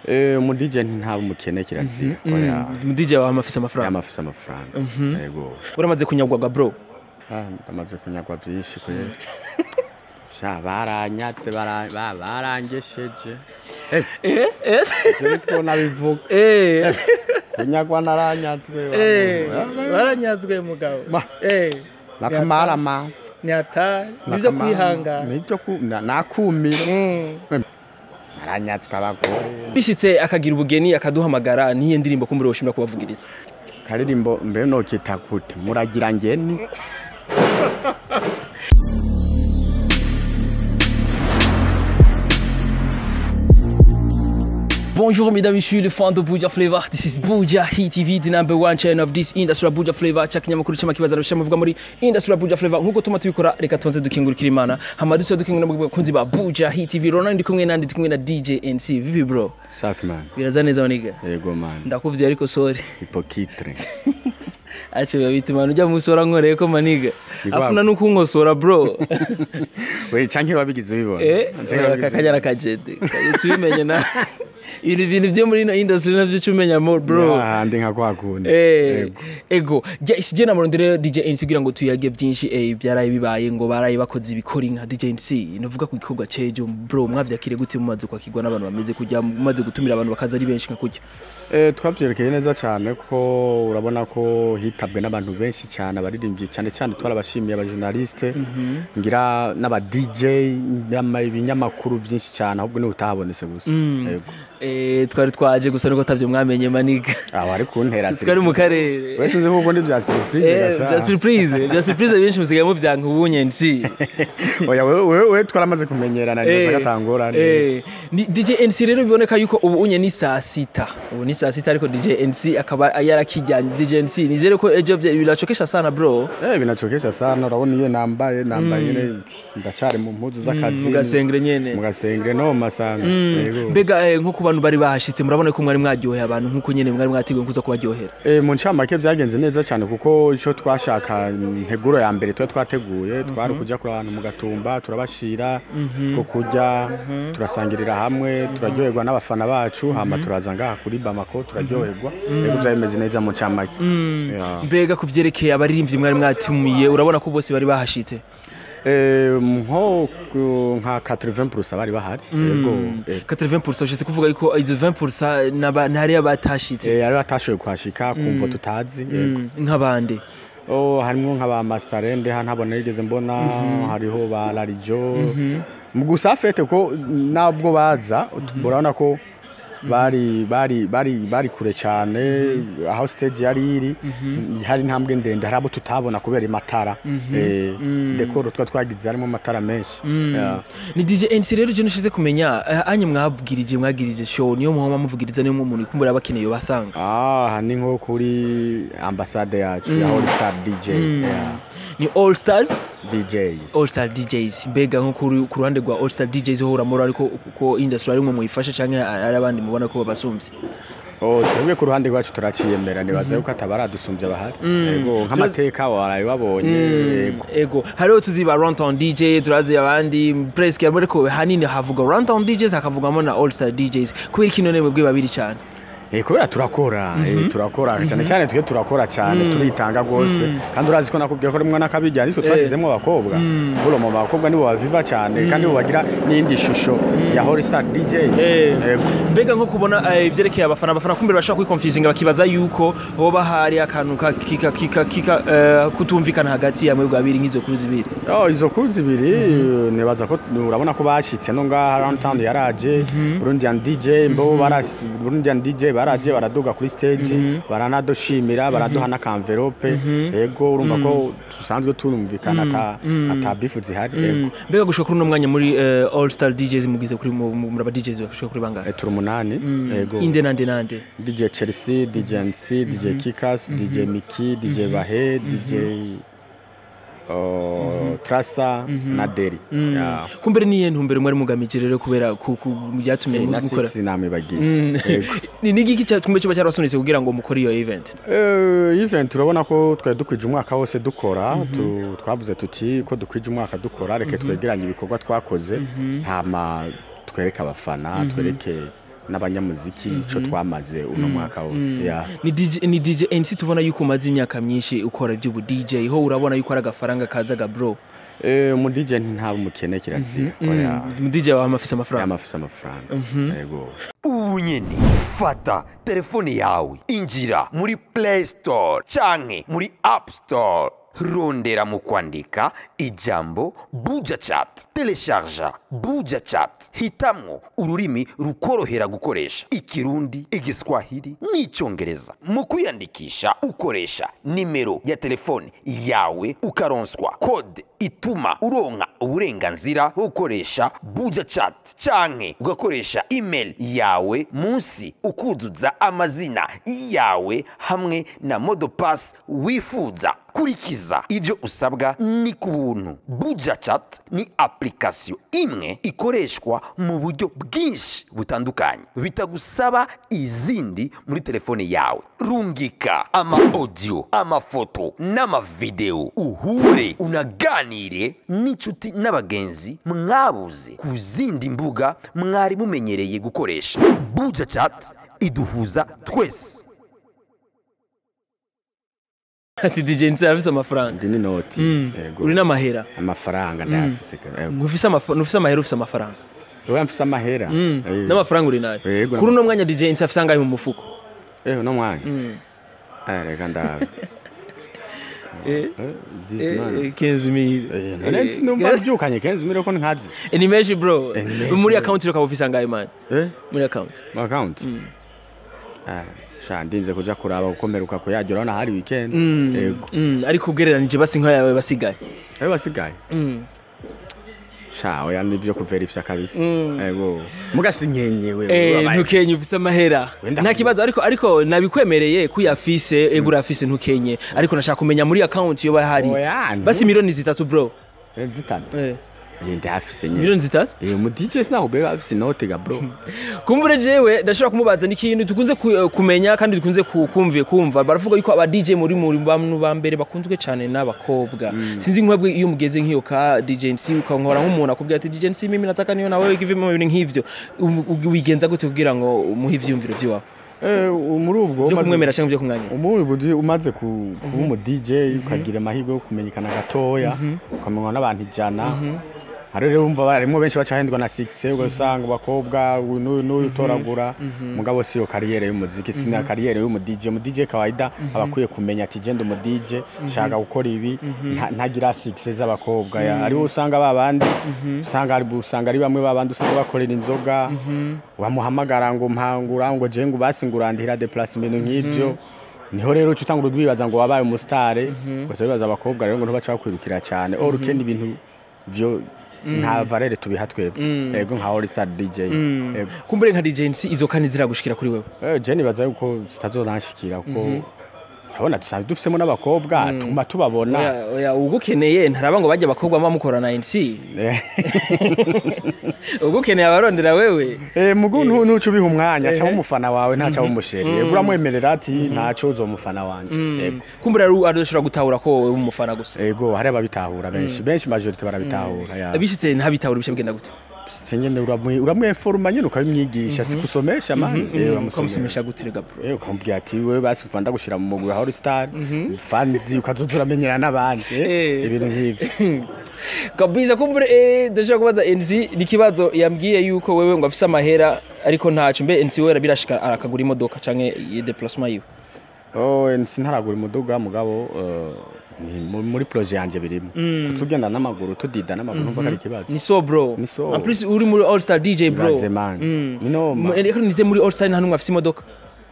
Mu DJ nta umukene kirazira oya mu DJ wa amafisa amafaranga amafisa amafaranga yego uramaze kunyagwaga bro ndamaze kunyagwa byinshi kwe sha baranyatse barangesheje ariko nabivuga kunyagwa naranyatswe baranyatswe mugabo nakamara amanzi nyata nibyo kwihangana nibyo nakumira naranyatswe abagore bishitse akagira ubugeni akaduhamagara niye ndirimbo kumbure woshimira kubavugiriza karirimbo mbe no kitakute muragira ngeni. Bonjour mesdames et messieurs les fans de Buja Flavor. This is Buja Hit TV, the number one channel of this industry of Buja Flavor. Chakinyamakuru cy'amakibaza rusha muvuga muri industry of Buja Flavor. Nkuko tuma tubikora reka tubanze dukingurikira Imana. Hamadu so dukingura mu bakunzi ba Buja Hit TV. Ronald ndi kumwe nandi kumwe na DJ NC. Vipi bro? Safi man. Biraza neza waniga? Yego man. Ndakuvye ariko sorry. Hypocrite. Acha babita manu jya musora nkoreye ko maniga. Afuna nuko nkosora bro. We canke babigize ubibona. Kakajara kajede. Tubimenye na ibintu byo muri ino industry navyo cyumenya more bro. Ndi nka kwakunda. Ego. Yes, je namurondere DJ NC kugira ngo tuyage byinshi byaraye bibaye ngo baraye bakoze ibikora nka DJ NC. Novuga ku gikorwa cejo bro mwavyakire gute mumaze kwakirwa n'abantu bameze kujya mumaze gutumira abantu bakaza ari benshi nka kujya. Twabyerekeye neza cyane ko urabona ko hitabwe n'abantu benshi cyane abaririmbyi cyane cyane twarabashimiye aba journaliste ngira n'aba DJ n'ibinyamakuru byinshi cyane ahubwo ni utahabonese gusa. Yego. Twari twaje gusa nuko tavye mwamenye maniga. Ari kuntera twari mu karere. Wese nzi kuko ndi bya surprise gasha. Bya surprise benshi musigaye mu byanka ubunye nsi. Oya we twaramaze kumenyerana neza gatangora. Ni DJ NC rero biboneka yuko ubunye ni saa 6. Ubu ni saa 6 ariko DJ NC akaba yarakijyanye. DJ NC nizere ko ejo birachokesha sana bro. Binachokesha sana urabona iye nambaye ndacyari mu mpuzu z'akazi. Mugasengre nyene. Mugasengre no masanga. Yego. Mbega nko bantu bari bahashitse murabona ko mwari mwaryoheye abantu nkuko nyene mwari mwatiguye kuza kubaryohera. Mu ncamake byagenze neza cyane kuko ico twashaka nteguro ya mbere twateguye twari kujya kuri abantu mu gatumba turabashira ko kujya turasangirira hamwe turaryoherwa n'abafana bacu hama turaza ngaha kuri Bamako turaryoherwa rero byameze neza mu ncamake. Mbega kuvyerekeye abaririmbyi mwari mwatumiye urabona ko bose bari bahashitse. Nko nka 80% bari bahari. Yego 80% ushitse kuvuga yuko izo 20% ntari abatashitse. Yari batashoye kwashika kumva tutazi. Yego nk'abande harimo nk'aba Masterende ntabona yigeze mbona hariho ba Larijo mu gusa fete ko nabwo baza urabona ko bari kure cyane aho stage yari iri hari ntambwe ndende harabo tutabona kubera imatara dekoro twagize harimo amatara menshi. Ni DJ NC rero je nishize kumenya anye mwagirije show niyo muhoma muvugiriza niyo umuntu ikumbura abakeneye basanga ni nko kuri ambassade yacu ya All Star DJ. Ni All Stars DJs. All Star DJs. Mbega nko ku ruhande rwa All Star DJs ho uramura ariko ko industry ari mu muyifasha canke ari abandi mubona ko babasumbye. Twebwe ku ruhande rwacu turaciyemera nibaza yuko atabaradusumvye bahari. Yego nk'amateka waraye babonye. Ego hariho tuziba Runtown DJ turazi abandi presque ariko hanini havuga Runtown DJs hakavugamo na All Star DJs kubera kino nemwe bwe babiri cyane. Kubera turakora cyane cyane twe turakora cyane turitanga gose kandi urazi ko nakubwiye ko rimwe nakabijya ariko twashizemo abakobwa bolo mu bakobwa nibo baviva cyane kandi bo bagira n'indi shusho ya All Star DJs. Mbega nko kubona ivyerekeye abafana kumbere bashaka kwiconfusing bakibaza yuko hoba hari akantu kika kutumvikana hagati ya mwebwe abiri ngizo kuru zibiri. Izo kuru zibiri nebaza ko urabona ko bashitse no ngaha Runtown yaraje Burundian DJ mbo Burundian DJ baraje baraduga kuri stage baranadoshimira baraduha na envelope. Yego urumva ko tusanzwe turumvikana ata bifu zihari. Yego mbega gushaka kuri no mwanya muri All Star DJs mugize kuri muraba DJs bashaka kuri bangana turi 8. Yego inde nande DJ Chelsea, DJ NC, DJ Kikas, DJ Miki, DJ Bahe, DJ Trasa na Deri. Kumbere niye ntumbere mwari mugamije rero kubera byatumye mukora siname bagiye. Ni nigiki cyatumye cyo cyarabasunitse kugira ngo mukore iyo event. Event urabona ko twari dukwije umwaka wose dukora twavuze tuti ko dukwije umwaka dukora reke twegeranye ibikorwa twakoze hama twereka abafana twereke n'abanyamuziki ico twamaze uno mwaka wose ya ni DJ NC tubona yuko umaze imyaka myinshi ukora iby'ubu DJ ho urabona yuko ari agafaranga kazaga bro mu DJ ntaba umukene kirazira mu DJ wa amafisa amafaranga yego ubu nyene fata telefone yawe injira muri Play Store canke muri App Store rondera mu kwandika ijambo Buja Chat, telecharge Buja Chat, hitamwo ururimi rukorohera gukoresha ikirundi, igiswahili n'icyongereza. Mu kuyandikisha ukoresha nimero ya telefone yawe ukaronswa code ituma uronka uburenganzira ukoresha Buja Chat canke ugakoresha email yawe munsi ukuzuza amazina yawe hamwe na modopass wifuza. Kurikiza ivyo usabwa ni kubuntu. Buja Chat ni application imwe ikoreshwa mu buryo bwinshi butandukanye bitagusaba izindi muri telefone yawe. Rungika ama audio, ama foto n'ama video uhure unaganire n'inshuti n'abagenzi mwabuze ku zindi mbuga mwari mumenyereye gukoresha. Buja Chat iduhuza twese. ati DJ NC afise amafaranga ndi noti yego uri n'amahera amafaranga ndafise ufise amahera ufise amafaranga Oya mfise amahera n'amafaranga uri nayo kuri no mwanya DJ NC afise angahe mu mufuko no mwanya reka ndabe 15,000 numva byukanye 15,000 ko nkazi animation bro muri account reka ufise angahe man muri account ndinze kuja kuraba gukomeruka ko yagira urabona hari weekend yego ariko ugereranije basi nka yawe basigaye basigaye oya nivyo kuverifya kabisa yego mugasinyenyewe ntukenye ufise amahera nta kibazo ariko nabikwemereye kuyafise ego urafise ntukenye ariko nashaka kumenya muri account yo bahari basi miliyoni 3 bro zitanu yende afise nye miliyoni 3 mu DJ sinahubega afise note ga bro kumbure jewe ndashobora kumubaza n'ikintu tukunze kumenya kandi dukunze kumva baravuga yuko aba DJ muri bamwe bambere bakunzwe cyane n'abakobwa sinzi nkwebwe iyo mugeze nk'iyo ka DJ NC ukankora nk'umuntu akubwira ati DJ NC mimi nataka niyo nawe givemo ibintu nk'ivyo wigenza gute kugira ngo umuhe ivyumviro byiwawe muri ubwo byo kumwemera cyangwa byo kumwanya umubuzi umaze kuba umu DJ ukagira amahirwe yo kumenyekana gatoya ukamenywa n'abantu ijana rero umva barimo benshi bacahendwa na 6 ugasanga bakobwa n'utoragura mugabo siyo kariyere y'umuziki sina kariyere y'umu DJ kawaida abakwiye kumenya ati genda umu DJ shaka gukora ibi ntagira 6 z'abakobwa ari usanga babandi usanga ari bamwe babandi usanga bakorera inzoga wamuhamagara ngo mpangura ngo je ngo basingurandira déplacement nk'ivyo niho rero cyutangura bibaza ngo wabaye umustare gusa bibaza abakobwa rero ngo ntubaca kwirukira cyane urukende ibintu byo nta valere tubiha twebwe yego nka All Star DJs kumbure nka DJ NC izo kani ziragushikira kuri wewe Jenny baza yuko zitazonashikira ko urabona dusanzwe dufisemo n'abakobwa tuma tubabona oya ugukeneye ntaraba ngo bajya abakobwa bamukorana NC ugukeneye abarondera wewe mugu ntucu biha umwanya cyangwa umufana wawe nta cyangwa umusheri uramwemerera ati ntaco uzomufana wanje yego kumbura arushobora gutahura ko wowe umufana gusa yego hari ababitahura benshi majority barabitahura abishitse ntabitahura bishe bigenda gute senyene uramweforma nyene ukabimyigisha sikusomesha man ukamusomesha gute rega bro ukambwira ati wewe basi mfanda gushira mu mugwi wa All Star fanzi ukazuzura menyera nabandi ibintu nk'ibyo kabisa kumbure ndashaka kubaza NC nikibazo yambwiye yuko wewe ngo afise amahera ariko ntaco mbe NC wewe birashika arakagura imodoka canke déplacement yiwe NC ntaragura imodoka mugabo muri projet yanje birimo tugenda n'amaguru tudida n'amaguru numva kari kibazo ni so bro en plus uri muri All Star DJ bro nino nize muri All Star nta numwe afise imodoka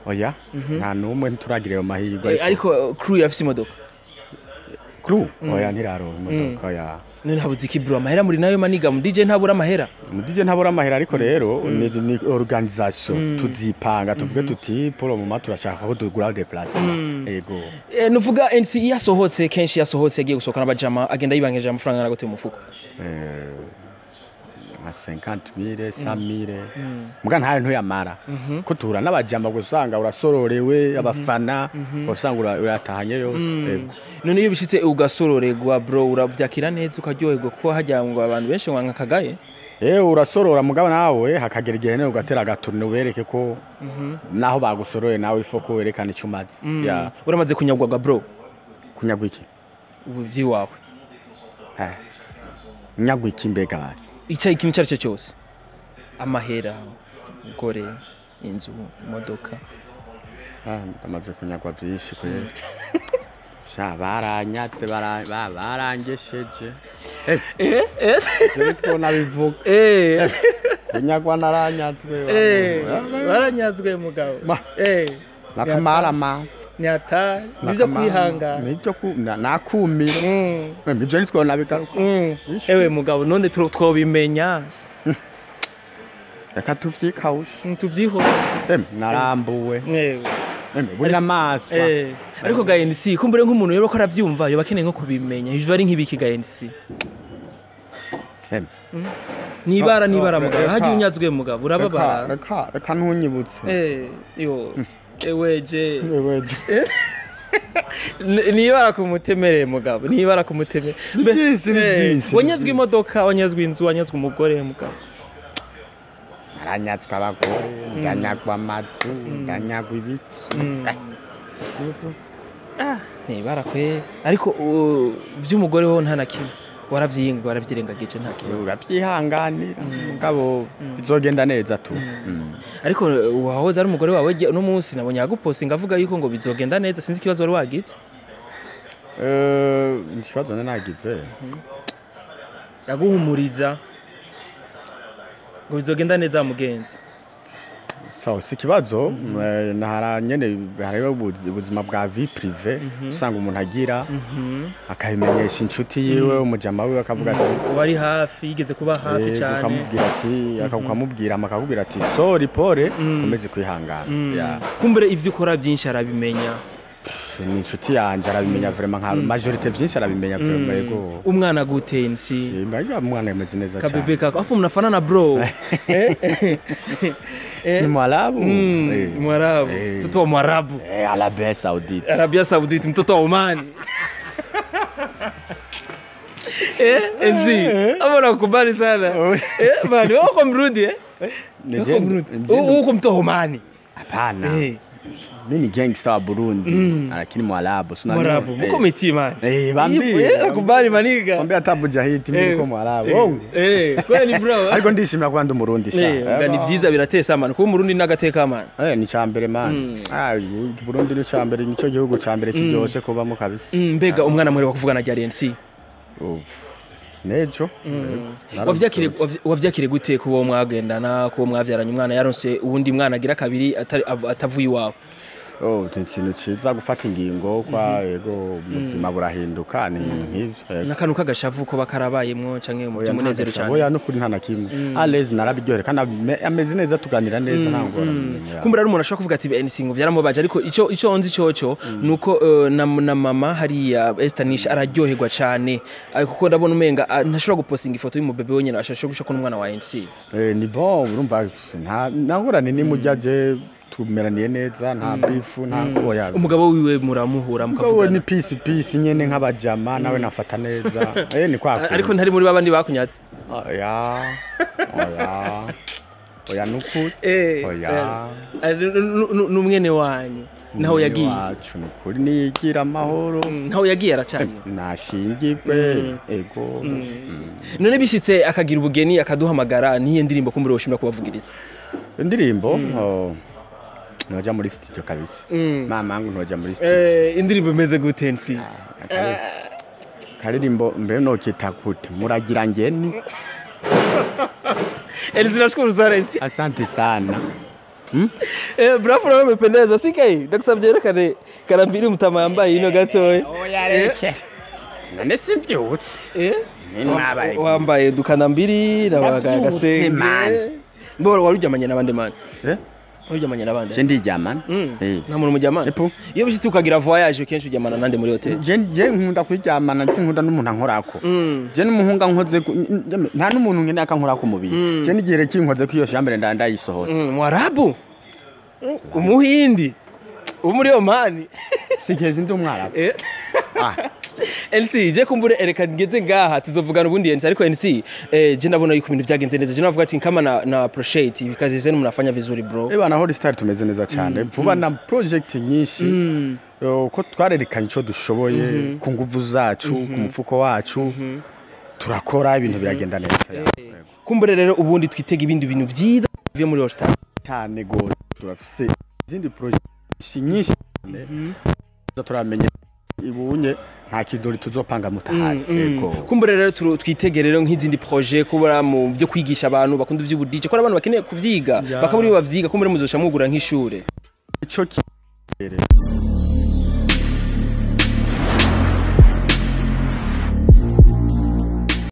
oya nta numwe nturagira yo mahirwe ariko crew yafise imodoka crew oya ntiraro imodoka oya none habuze iki bro amahera muri nayo maniga mu DJ ntabura amahera ariko rero ni organisation tuzipanga tuvuge tuti polo mu matu turashaka ko tugura déplacement yego nuvuga NC yasohotse kenshi yasohotse agiye gusohokana abajama agenda yibangeje amafaranga nagote mu mufuko 50,000 100,000 muga ntayo ntuyamara ko tuhura n'abajamba gusanga urasororewe abafana usanga uratahanye yose none iyo bishitse ugasororegwa bro uravyakira neza ukaryoherwa kuko hajya ngo abantu benshi wanka kagaye urasorora mugabo nawe hakagera igihe ne ugatera agaturne ubereke ko naho bagusoroye nawe ifo ko werekana icyo umaze uramaze kunyagwaga bro kunyagwa iki ubu vyiwawe nyagwa iki mbega icyayi kimwe cyaricyo cyose amahera gore inzu imodoka ndamaze kunyagwa byinshi kwera sha baranyatse barangesheje ariko nabivuga kunyagwa naranyatswe baranyatswe mugabo nakamara manzi nyata nivyo kwihangana nivyo nakumira nivyo nitwo nabikaruka ewe mugabo none twobimenya reka tuvyikawusha tuvyiho narambuwe buri amaso ariko ga NC kumbure nk'umuntu yero ko aravyumva yo bakeneye nko kubimenya ivyo ari nk'ibiki ga NC nibara mugabo haje unyazwe mugabo urababara reka ntunyibutse yo eweje nibara kumutemereye mugabo nibara kumutemere wanyazwe imodoka wanyazwe inzu wanyazwe umugore mugabo aranyazwe abagore ndanyagwa amazu ndanyagwa ibiki nibara kwe ariko vy'umugore ho nta nakimwe waravyinga waravyirengagije nta kibazo urabyihanganira mugabo bizogenda neza tu ariko wahoze ari umugore wawe no munsi nabonye yagupostinga avuga yuko ngo bizogenda neza sinzi kibazo wari wagize ikibazo nagize yaguhumuriza ngo bizogenda neza mugenzi si ikibazo nyene hariho ubuzima bwa vie prive usanga umuntu agira akabimenyesha inshuti yiwe umujama wiwe akavuga ati wari hafi yigeze kuba hafi cyane akamubwira ati akakubwira ati sorry pole komeze kwihangana kumbere ivyo ukora byinshi arabimenya ni inshuti yanje arabimenya vraiment nka majorité vyinshi arabimenya vraiment yego umwana gute NC umwana yameze neza cyane kabebe kako afu mnafanana bro ni mwarabu mwarabu mtoto wa mwarabu Arabia Saudite mtoto wa Oman NC abona kukubali sana bali wako mrudi uko mtoto wa Oman hapana mimi ni gangster wa Burundi lakini mwarabu mwarabu mko meti man bambi kubali maniga bambi atabuja hiti mko mwarabu kweli bro ariko ndishimira kwa ndumurundi sha ni vyiza biratesa man kuba umurundi nagateka man ni cyambere man Burundi ni cyambere nico gihugu cyambere kiryoshe kubamo kabisa mbega umwana muri bakuvugana rya RNC nejo wavyakire gute kuba mwagendana kuba mwavyaranye umwana yaronse ubundi mwana agira kabiri atavuye iwawe ikintu ciza gufata ingingo kwa yego ubuzima burahinduka ni nk'ivyo n'akantu kagashavu ko bakarabayemwo canke mu munezero cyane oya no kuri nta nakimwe alezi narabiryohere kandi ameze neza tuganira neza ntangora kumbura ari umuntu ashaka kuvuga ati NC ngo vyaramubaje ariko ico onzi coco nuko na mama hariya Estanisha araryoherwa cyane kuko ndabona umenga ntashobora gupostinga ifoto y'umubebe wenyine ashashe gushaka n'umwana wa NC ni bon urumva ntangorane ni mujyaje tumeraniye neza nta bifu nta oya umugabo wiwe muramuhura mukavugana ni peace nyene nk'abajama nawe nafata neza ni kwako ariko ntari muri babandi bakunyatse oya nuku n'umwene wanyu naho yagiye wacu nukuri nigira amahoro naho yagiye aracanye nashingirwe ego none bishitse akagira ubugeni akaduhamagara niye ndirimbo kumbure woshimira kubavugiriza indirimbo noja muri studio kabisa mama yangu noja muri studio indirimbo imeze gute NC karirimbo mbe no kitakute muragira ngeni Nashukuru sana asante sana bravo na umependeza sikai ndakusabye rekane karambiri mutama yambaye ino gatoye none simbyutse wambaye dukana mbiri nabaga gasenge mbora warujyamanye nabande man urujyamanye nabande je ndijyamana nta muntu mujyamana iyo bishitse ukagira voyage kenshi ujyamana nande muri hotel je nkunda kwijyamana nkunda n'umuntu ankorako je n'umuhunga nkoze nta n'umuntu ngene akankorako mubiri je n'igihe kinkoze kwiyo shambere ndayisohotse mwarabu umuhindi muri Oman sikezi ndi umwarabu NC je kumbure ereka ngeze ngaha tuzovugana ubundi NC ariko NC je ndabona yuko ibintu byagenze neza je navuga ati kama na appreciate because zenu mnafanya vizuri bro na Holy Star tumeze neza cyane vuba na project nyinshi ko twarerekanye ico dushoboye ku nguvu zacu ku mufuko wacu turakora ibintu biragenda neza kumbure rero ubundi twitega ibindi bintu byiza byo muri Holy Star cyane go turafise izindi project nyinshi turamenye ibunye nta kidori tuzopanga mutahari yego kumbure rero twitege rero nk'izindi projet kubura mu byo kwigisha abantu bakunda ivy'ubudije ko abantu bakeneye kuvyiga bakaburi bavyiga kumbure muzosha mugura nk'ishure ico